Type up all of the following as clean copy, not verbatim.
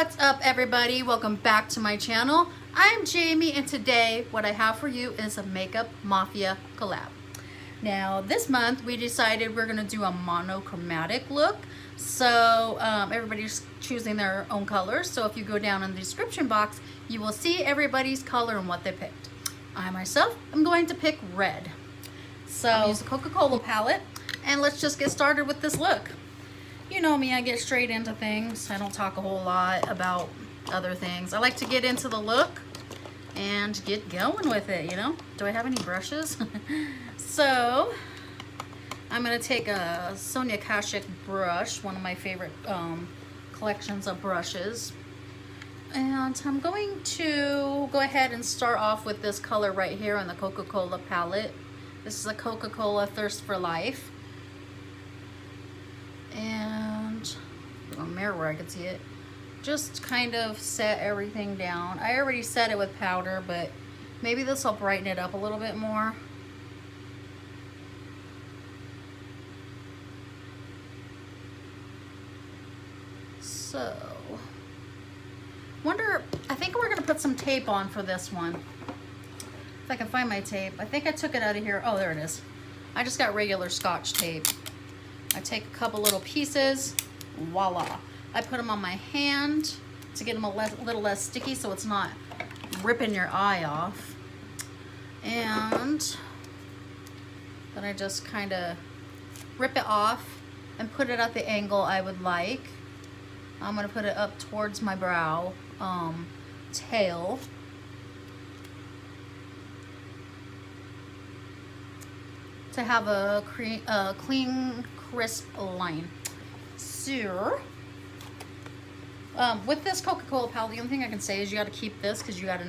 What's up, everybody? Welcome back to my channel. I'm Jamie, and today what I have for you is a Makeup Mafia collab. Now this month we decided we're gonna do a monochromatic look, so everybody's choosing their own colors. So if you go down in the description box, you will see everybody's color and what they picked. I myself am going to pick red. So I'll use the Coca-Cola palette, and let's just get started with this look. You know me, I get straight into things. I don't talk a whole lot about other things. I like to get into the look and get going with it, you know? Do I have any brushes? So, I'm gonna take a Sonia Kashuk brush, one of my favorite collections of brushes. And I'm going to go ahead and start off with this color right here on the Coca-Cola palette. This is a Coca-Cola Thirst for Life. And a mirror where I can see it. Just kind of set everything down. I already set it with powder, but maybe this will brighten it up a little bit more. So, I think we're gonna put some tape on for this one. If I can find my tape. I think I took it out of here. Oh, there it is. I just got regular Scotch tape. I take a couple little pieces, voila. I put them on my hand to get them a little less sticky so it's not ripping your eye off. And then I just kind of rip it off and put it at the angle I would like. I'm gonna put it up towards my brow tail. To have a clean, crisp line. So, with this Coca-Cola palette, the only thing I can say is you got to keep this because you want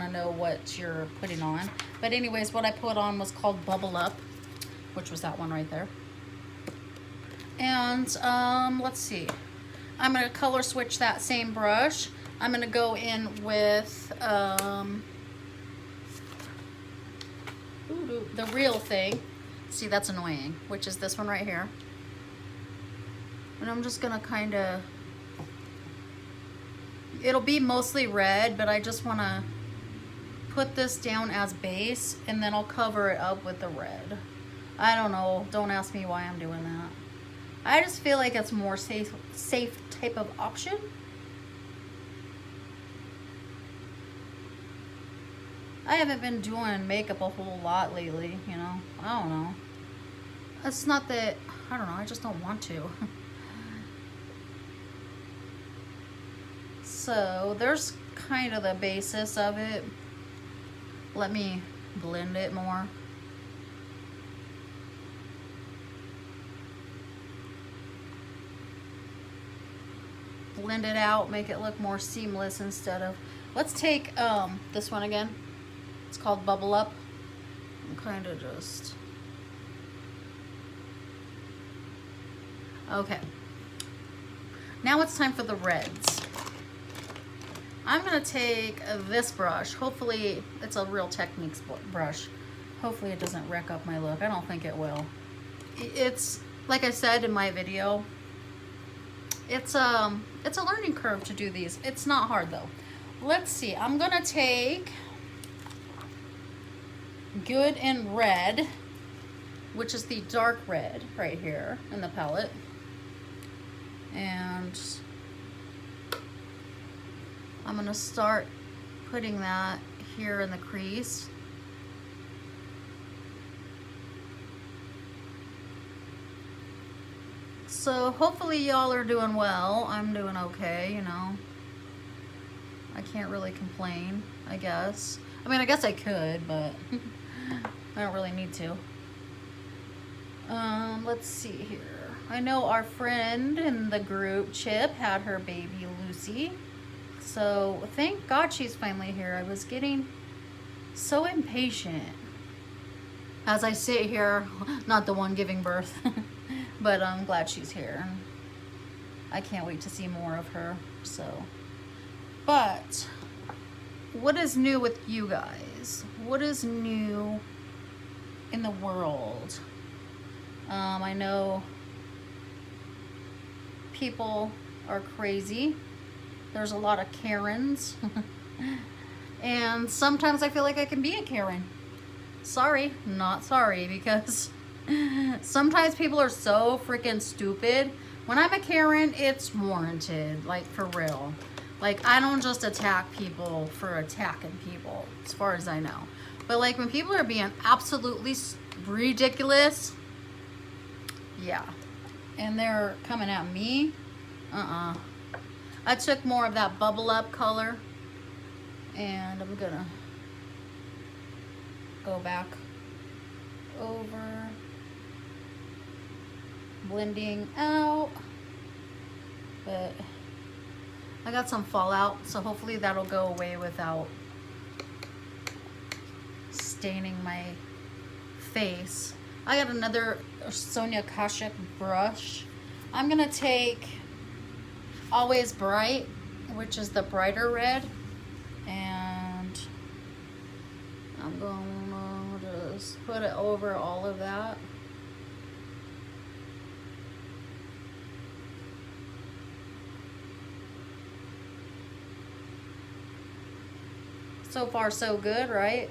to know what you're putting on. But anyways, what I put on was called Bubble Up, which was that one right there. And let's see. I'm going to color switch that same brush. I'm going to go in with the Real Thing. See, that's annoying, which is this one right here. And I'm just gonna kind of, it'll be mostly red, but I just want to put this down as base, and then I'll cover it up with the red. I don't know, don't ask me why I'm doing that. I just feel like it's more safe type of option. I haven't been doing makeup a whole lot lately, you know. I don't know. It's not that, I don't know, I just don't want to. So, there's kind of the basis of it. Let me blend it more. Blend it out, make it look more seamless instead of, let's take this one again. It's called Bubble Up. I'm kind of just... Okay. Now it's time for the reds. I'm going to take this brush. Hopefully, it's a Real Techniques brush. Hopefully it doesn't wreck up my look. I don't think it will. It's, like I said in my video, it's a learning curve to do these. It's not hard though. Let's see. I'm going to take Good in Red, which is the dark red right here in the palette, and I'm gonna start putting that here in the crease. So hopefully y'all are doing well. I'm doing okay, you know. I can't really complain, I guess. I mean, I guess I could, but I don't really need to. Let's see here. I know our friend in the group, Chip, had her baby Lucy. So thank God she's finally here. I was getting so impatient as I sit here, not the one giving birth, but I'm glad she's here. I can't wait to see more of her. So, but what is new with you guys? What is new in the world? I know people are crazy. There's a lot of Karens. And sometimes I feel like I can be a Karen. Sorry, not sorry, because sometimes people are so freaking stupid. When I'm a Karen, it's warranted, like for real. Like, I don't just attack people for attacking people, as far as I know. But like when people are being absolutely ridiculous, yeah. And they're coming at me, I took more of that bubble up color, and I'm gonna go back over, blending out, but I got some fallout, so hopefully that'll go away without staining my face. I got another Sonia Kashuk brush. I'm gonna take Always Bright, which is the brighter red, and I'm gonna just put it over all of that. So far so good, right?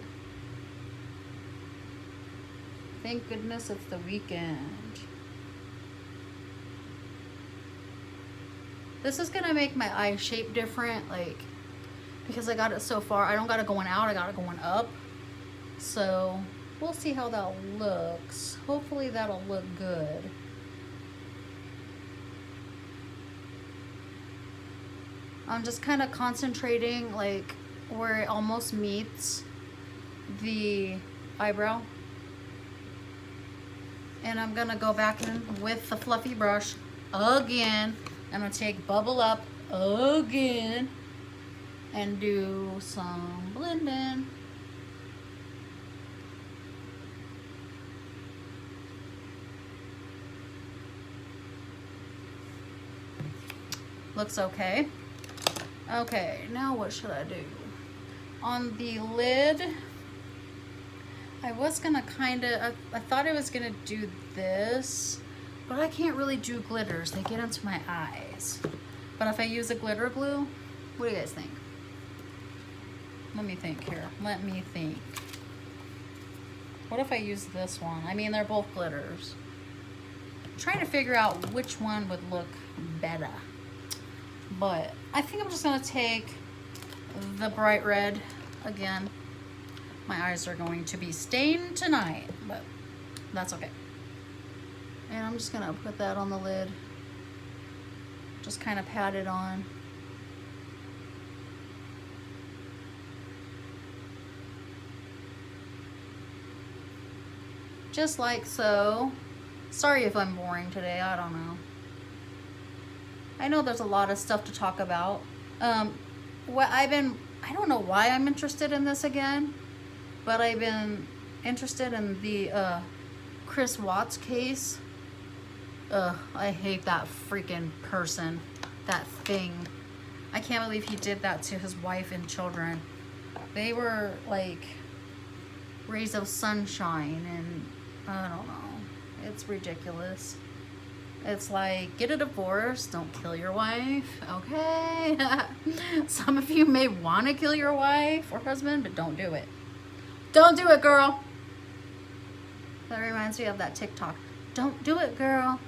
Thank goodness it's the weekend. This is gonna make my eye shape different, like, because I got it so far. I don't got it going out, I got it going up. So we'll see how that looks. Hopefully that'll look good. I'm just kind of concentrating like where it almost meets the eyebrow. And I'm gonna go back in with the fluffy brush again. I'm gonna take Bubble Up again and do some blending. Looks okay. Okay, now what should I do? On the lid, I was gonna I thought I was gonna do this, but I can't really do glitters. They get into my eyes. But if I use a glitter glue, what do you guys think? Let me think here. Let me think. What if I use this one? I mean, they're both glitters. I'm trying to figure out which one would look better. But I think I'm just gonna take the bright red again. My eyes are going to be stained tonight, but that's okay. And I'm just gonna put that on the lid. Just kind of pat it on. Just like so. Sorry if I'm boring today, I don't know. I know there's a lot of stuff to talk about. I don't know why I'm interested in this again, but I've been interested in the Chris Watts case. I hate that freaking person, that thing. I can't believe he did that to his wife and children. They were like rays of sunshine, and I don't know. It's ridiculous. It's like, get a divorce, don't kill your wife, okay? Some of you may want to kill your wife or husband, but don't do it. Don't do it, girl. That reminds me of that TikTok. Don't do it, girl.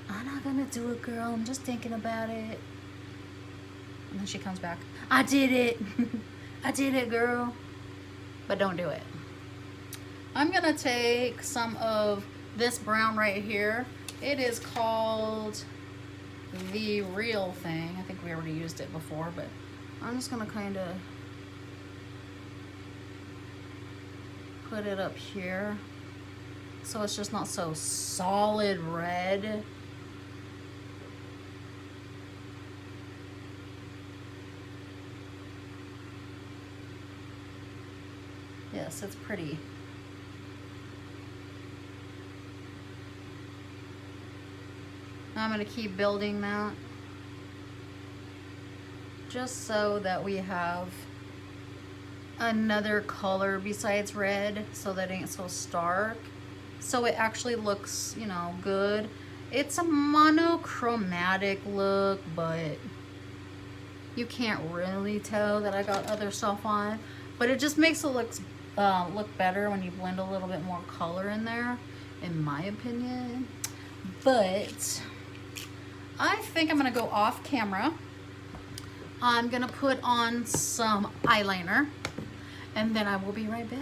I'm not gonna do it, girl. I'm just thinking about it. And then she comes back. I did it. I did it, girl. But don't do it. I'm gonna take some of this brown right here. It is called The Real Thing. I think we already used it before, but I'm just gonna kind of put it up here so it's just not so solid red. Yes, it's pretty. Now I'm going to keep building that just so that we have another color besides red, so that it ain't so stark, so it actually looks, you know, good. It's a monochromatic look, but You can't really tell that I got other stuff on, but it just makes it look better when you blend a little bit more color in there, in my opinion. But I think I'm gonna go off camera. I'm gonna put on some eyeliner, and then I will be right back.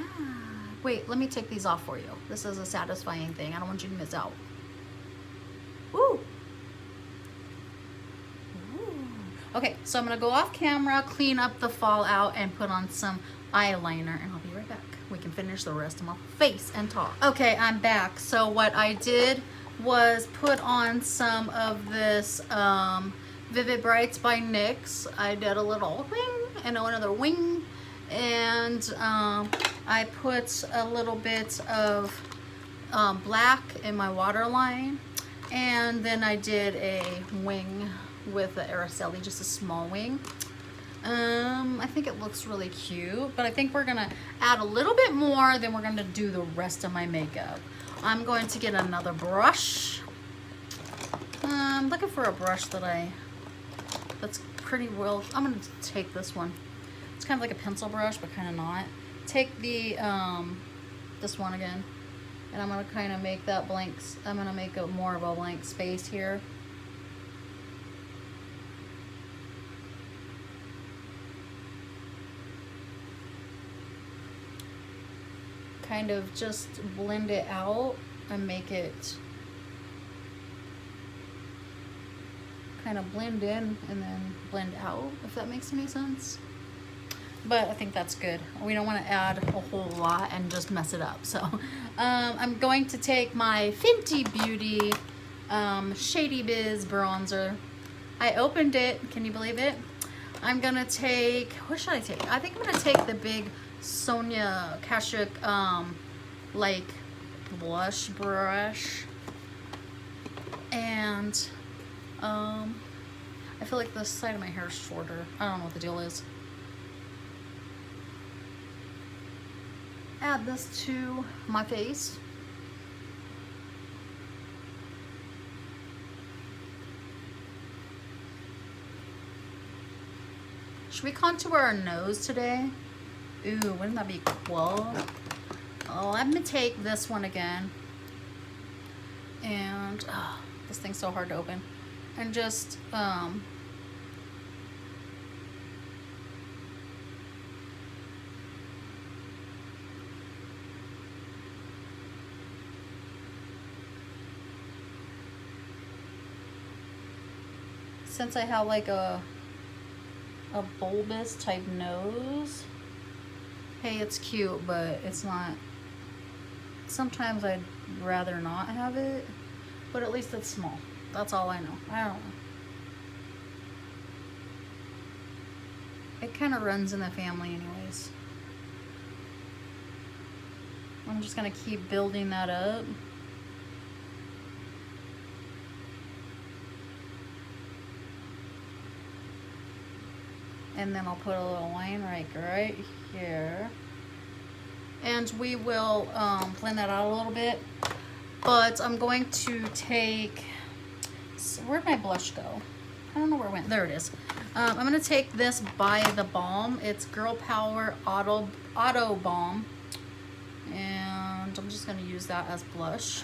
Wait, let me take these off for you. This is a satisfying thing. I don't want you to miss out. Woo! Okay, so I'm gonna go off camera, clean up the fallout, and put on some eyeliner, and I'll be right back. We can finish the rest of my face and talk. Okay, I'm back. So what I did was put on some of this Vivid Brights by NYX. I did a little wing and another wing, and I put a little bit of black in my waterline, and then I did a wing with the Araceli, just a small wing. I think it looks really cute, but I think we're gonna add a little bit more, then we're gonna do the rest of my makeup. I'm going to get another brush. I'm looking for a brush that's pretty well. I'm gonna take this one. It's kind of like a pencil brush, but kind of not. Take the this one again, and I'm gonna kind of make that blanks. I'm gonna make a more of a blank space here. Kind of just blend it out and make it kind of blend in and then blend out, if that makes any sense. But I think that's good. We don't want to add a whole lot and just mess it up. So I'm going to take my Fenty Beauty Shady Biz bronzer. I opened it. Can you believe it? I'm gonna take, what should I take? I think I'm gonna take the big Sonia Kashuk like blush brush, and I feel like the side of my hair is shorter. I don't know what the deal is. Add this to my face. Should we contour our nose today? Ooh, wouldn't that be cool? Oh, I'm gonna take this one again. And, this thing's so hard to open. And just, since I have like a bulbous type nose, hey, it's cute, but it's not. Sometimes I'd rather not have it, but at least it's small. That's all I know. I don't know. It kind of runs in the family anyways. I'm just gonna keep building that up. And then I'll put a little line right here. And we will blend that out a little bit. But I'm going to take, where'd my blush go? I don't know where it went. There it is. I'm going to take this by the Balm. It's Girl Power Auto Balm. And I'm just going to use that as blush.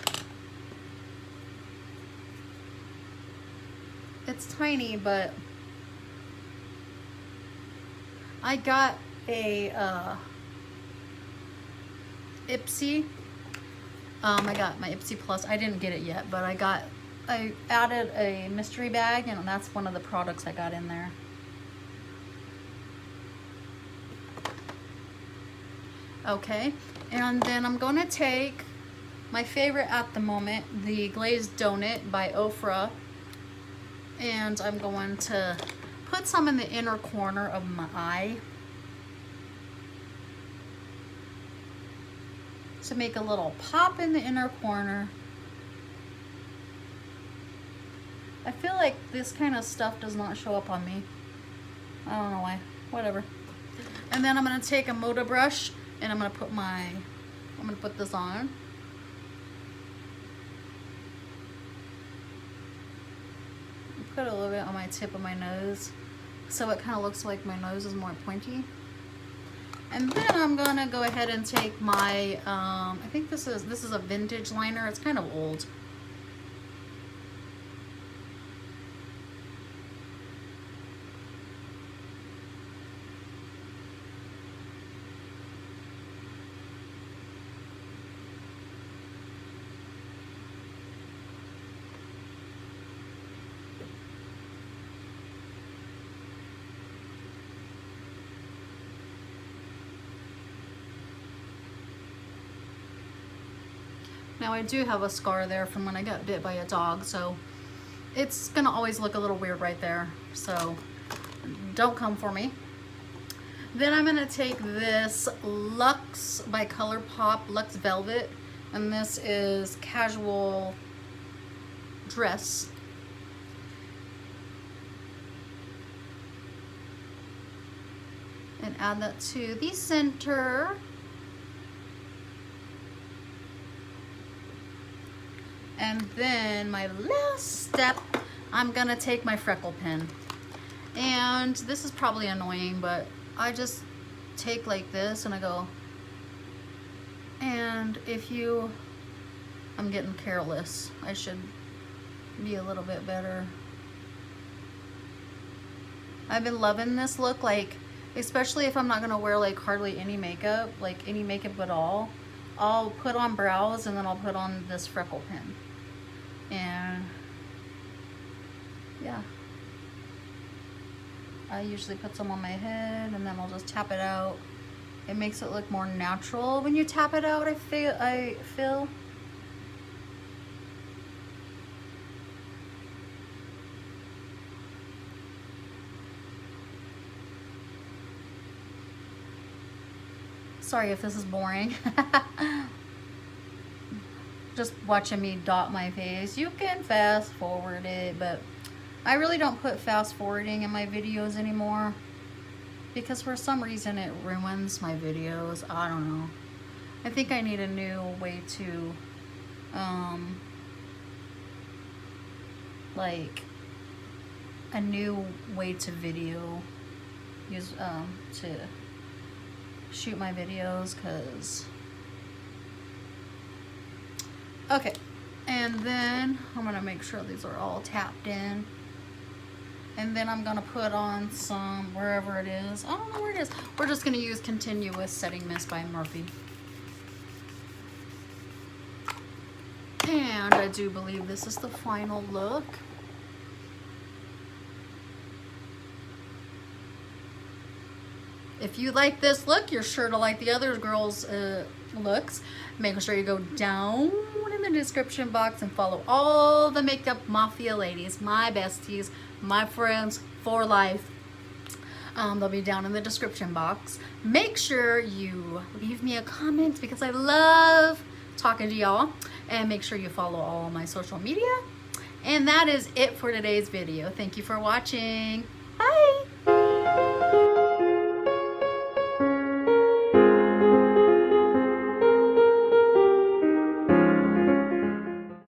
It's tiny, but I got a Ipsy. I got my Ipsy Plus. I didn't get it yet, but I added a mystery bag, and that's one of the products I got in there. Okay, and then I'm gonna take my favorite at the moment, the Glazed Donut by Ofra, and I'm going to put some in the inner corner of my eye to make a little pop in the inner corner. I feel like this kind of stuff does not show up on me. I don't know why. Whatever. And then I'm gonna take a Moda brush and I'm gonna put this on. Put a little bit on my tip of my nose. so it kind of looks like my nose is more pointy. And then I'm gonna go ahead and take my, I think this is a vintage liner. It's kind of old. Now I do have a scar there from when I got bit by a dog, so it's gonna always look a little weird right there, so don't come for me. Then I'm gonna take this Luxe by ColourPop Luxe Velvet, and this is casual dress. And add that to the center. And then my last step, I'm gonna take my freckle pen. And this is probably annoying, but I just take like this and I go, and I'm getting careless. I should be a little bit better. I've been loving this look, like, especially if I'm not gonna wear like hardly any makeup, like any makeup at all. I'll put on brows and then I'll put on this freckle pen. And yeah, I usually put some on my head and then I'll just tap it out. It makes it look more natural when you tap it out, I feel. Sorry if this is boring. Just watching me dot my face. You can fast forward it, but I really don't put fast forwarding in my videos anymore because for some reason it ruins my videos. I don't know. I think I need a new way to like a new way to use to shoot my videos, because okay. And then I'm gonna make sure these are all tapped in, and then I'm gonna put on some, wherever it is, I don't know where it is, we're just gonna use Continuous Setting Mist by Morphe. And I do believe this is the final look. If you like this look, you're sure to like the other girls' looks. Make sure you go down in the description box and follow all the Makeup Mafia ladies, my besties, my friends for life. They'll be down in the description box. Make sure you leave me a comment because I love talking to y'all. And make sure you follow all my social media. And that is it for today's video. Thank you for watching. Bye.